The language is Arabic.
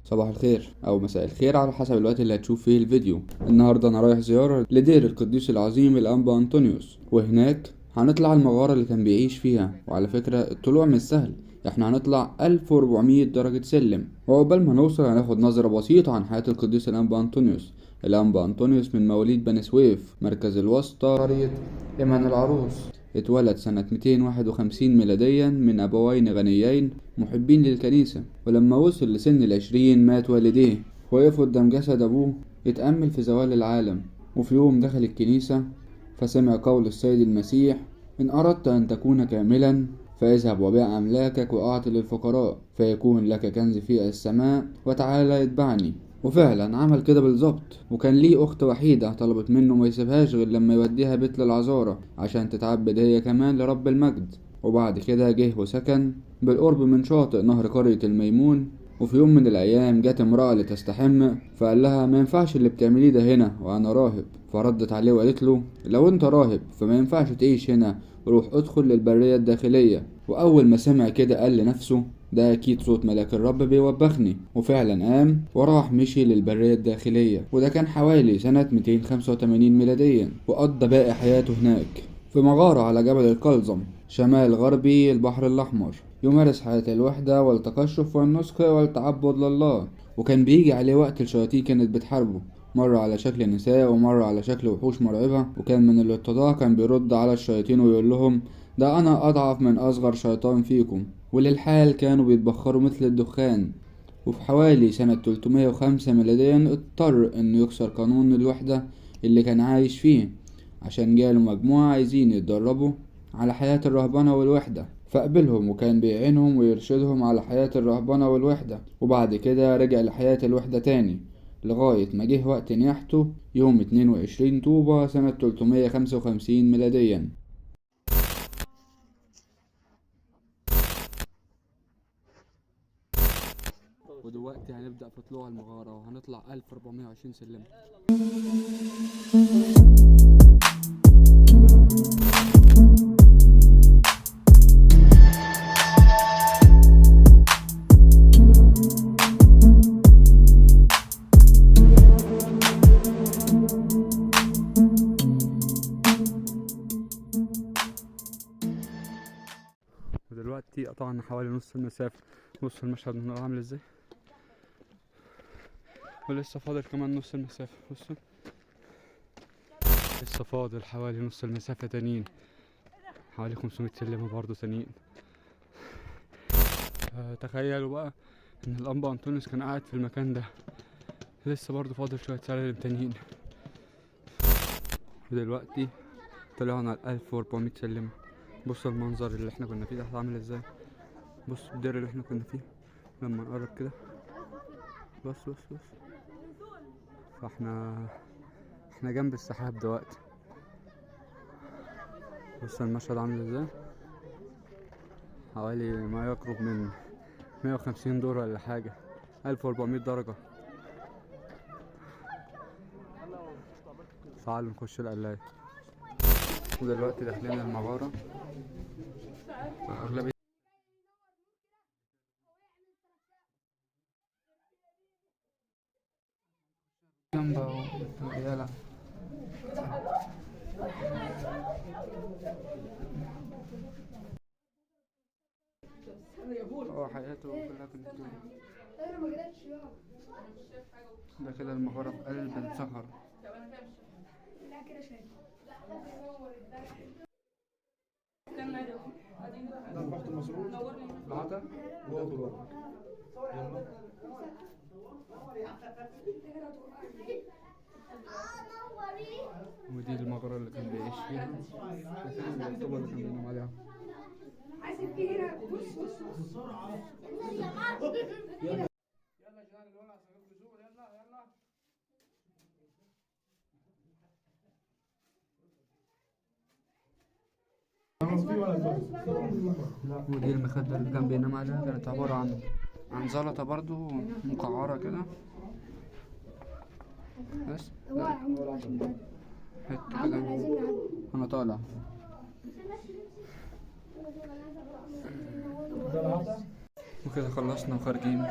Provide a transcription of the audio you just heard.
صباح الخير او مساء الخير على حسب الوقت اللي هتشوف فيه الفيديو. النهارده انا رايح زيارة لدير القديس العظيم الانبا انطونيوس، وهناك هنطلع المغارة اللي كان بيعيش فيها. وعلى فكرة الطلوع مش سهل، احنا هنطلع 1400 درجة سلم، وعقبال ما نوصل هناخد نظرة بسيطة عن حياة القديس الانبا انطونيوس. الانبا انطونيوس من مواليد بني سويف، مركز الوسطى، قرية إيمان العروس. اتولد سنة 251 ميلاديا من أبوين غنيين محبين للكنيسة، ولما وصل لسن ال20 مات والديه، وقف قدام جسد أبوه يتأمل في زوال العالم. وفي يوم دخل الكنيسة فسمع قول السيد المسيح: إن أردت أن تكون كاملا فاذهب وبيع أملاكك وأعط للفقراء فيكون لك كنز في السماء وتعالى اتبعني. وفعلا عمل كده بالظبط. وكان ليه أخت وحيدة طلبت منه ما يسيبهاش غير لما يوديها بيت للعذارى عشان تتعبد هي كمان لرب المجد. وبعد كده جه وسكن بالقرب من شاطئ نهر قرية الميمون. وفي يوم من الأيام جت امرأة لتستحم، فقال لها: ما ينفعش اللي بتعمليه ده هنا وأنا راهب. فردت عليه وقالت له: لو أنت راهب فما ينفعش تعيش هنا، روح ادخل للبرية الداخلية. وأول ما سمع كده قال لنفسه: ده أكيد صوت ملاك الرب بيوبخني. وفعلا قام وراح مشي للبرية الداخلية، وده كان حوالي سنة 285 ميلاديا. وقضى باقي حياته هناك في مغارة على جبل القلزم شمال غربي البحر الأحمر، يمارس حياة الوحدة والتقشف والنسك والتعبد لله. وكان بيجي عليه وقت الشياطين كانت بتحاربه، مرة على شكل نساء ومرة على شكل وحوش مرعبة. وكان من الاتضاع كان بيرد على الشياطين ويقول لهم: ده أنا أضعف من أصغر شيطان فيكم. وللحال كانوا بيتبخروا مثل الدخان. وفي حوالي سنة 305 ميلاديا اضطر إنه يكسر قانون الوحدة اللي كان عايش فيه، عشان جاله مجموعة عايزين يتدربوا على حياة الرهبنة والوحدة، فقبلهم وكان بيعينهم ويرشدهم على حياة الرهبنة والوحدة. وبعد كده رجع لحياة الوحدة تاني لغاية ما جه وقت نياحته يوم 22 طوبة سنة 355 ميلاديا. ودلوقتي هنبدأ في طلوع المغارة وهنطلع 1420 سلم. ودلوقتي قطعنا حوالي نص المسافة. بص المشهد من عامل ازاي، ولسه فاضل كمان نص المسافة. بصوا لسه فاضل حوالي نص المسافة تانيين، حوالي 500 سلمة برضو تانيين. تخيلوا بقى ان الانبا انطونيوس كان قاعد في المكان ده، لسه برضو فاضل شوية سلالم تانيين. ودلوقتي طلعنا على 1400 سلمة. بصوا المنظر اللي احنا كنا فيه ده عامل ازاي، بصوا الدير اللي احنا كنا فيه لما نقرب كده. بص بص بص، فاحنا جنب السحاب دلوقتي. بص المشهد عامل ازاي، حوالي ما يقرب من 150 دور ولا حاجة، 1400 درجة. تعالوا نخش القلاية. ودلوقتي داخلين المغارة. أغلبية جنبه يلا حياته كلها في الدنيا. ده كده المغارة في قلب الصخرة. ضبطت المسروق العتا ودي المغارة اللي كان بيعيش فيها. شايفين الطوبة اللي كان بينام عليها. يلا يلا جدعان الولع صاروخ نزول. يلا يلا. ودي المخدة اللي كان بينام عليها، كانت عبارة عن زلطة برضو مقعرة كده. بس حتة كده. أنا طالع. وكده خلصنا وخارجين.